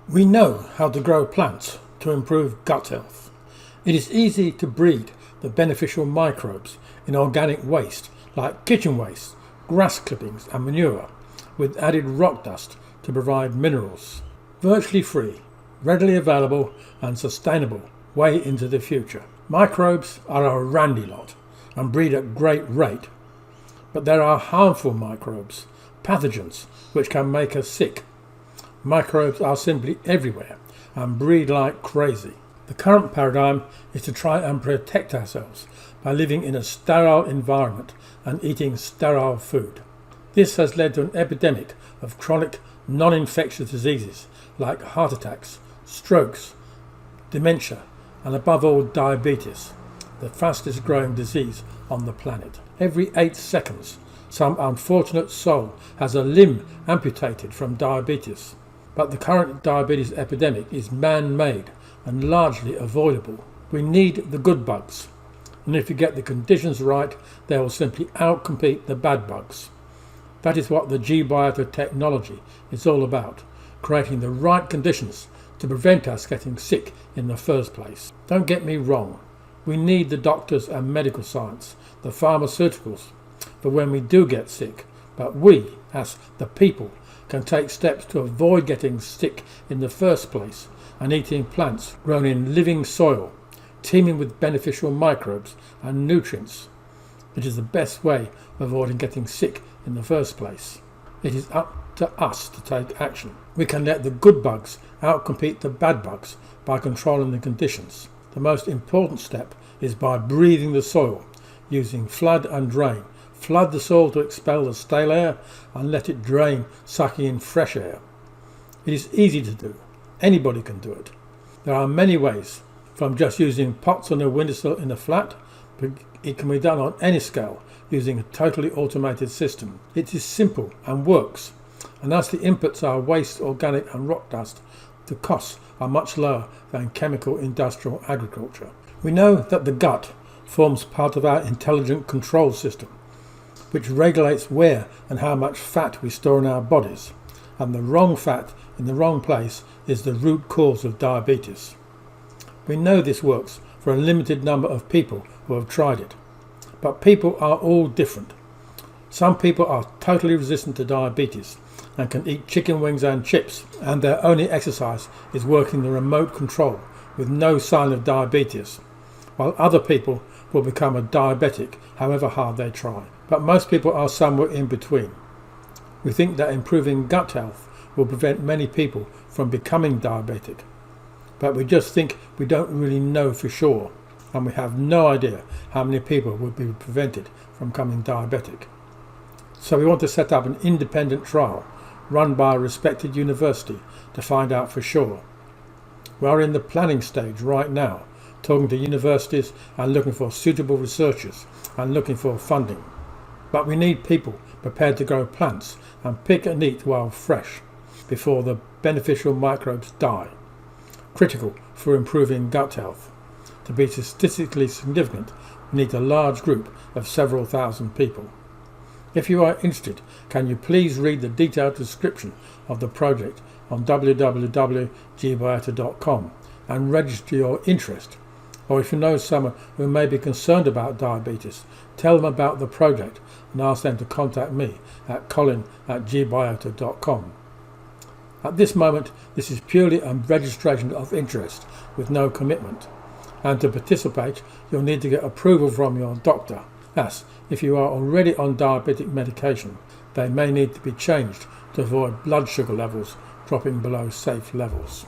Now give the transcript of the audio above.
We know how to grow plants to improve gut health. It is easy to breed the beneficial microbes in organic waste like kitchen waste, grass clippings and manure, with added rock dust to provide minerals. Virtually free, readily available and sustainable way into the future. Microbes are a randy lot and breed at great rate. But there are harmful microbes, pathogens, which can make us sick. Microbes are simply everywhere and breed like crazy. The current paradigm is to try and protect ourselves by living in a sterile environment and eating sterile food. This has led to an epidemic of chronic non-infectious diseases like heart attacks, strokes, dementia and above all diabetes, the fastest growing disease on the planet. Every 8 seconds some unfortunate soul has a limb amputated from diabetes. But the current diabetes epidemic is man-made and largely avoidable. We need the good bugs, and if you get the conditions right, they will simply outcompete the bad bugs. That is what the G-Bioto technology is all about, creating the right conditions to prevent us getting sick in the first place. Don't get me wrong, we need the doctors and medical science, the pharmaceuticals, for when we do get sick, but we, as the people, can take steps to avoid getting sick in the first place and eating plants grown in living soil, teeming with beneficial microbes and nutrients. It is the best way of avoiding getting sick in the first place. It is up to us to take action. We can let the good bugs outcompete the bad bugs by controlling the conditions. The most important step is by breathing the soil, using flood and drain. Flood the soil to expel the stale air and let it drain, sucking in fresh air. It is easy to do. Anybody can do it. There are many ways, from just using pots on a windowsill in a flat, but it can be done on any scale using a totally automated system. It is simple and works, and as the inputs are waste, organic and rock dust, the costs are much lower than chemical industrial agriculture. We know that the gut forms part of our intelligent control system, which regulates where and how much fat we store in our bodies, and the wrong fat in the wrong place is the root cause of diabetes. We know this works for a limited number of people who have tried it, but people are all different. Some people are totally resistant to diabetes and can eat chicken wings and chips, and their only exercise is working the remote control with no sign of diabetes, while other people will become a diabetic however hard they try. But most people are somewhere in between. We think that improving gut health will prevent many people from becoming diabetic, but we just think we don't really know for sure, and we have no idea how many people would be prevented from becoming diabetic. So we want to set up an independent trial run by a respected university to find out for sure. We are in the planning stage right now, talking to universities and looking for suitable researchers and looking for funding. But we need people prepared to grow plants and pick and eat while fresh before the beneficial microbes die. Critical for improving gut health. To be statistically significant, we need a large group of several thousand people. If you are interested, can you please read the detailed description of the project on www.gbioto.com and register your interest. Or if you know someone who may be concerned about diabetes, tell them about the project and ask them to contact me at colin@gbioto.com. At this moment, this is purely a registration of interest with no commitment. And to participate, you'll need to get approval from your doctor, as if you are already on diabetic medication, they may need to be changed to avoid blood sugar levels dropping below safe levels.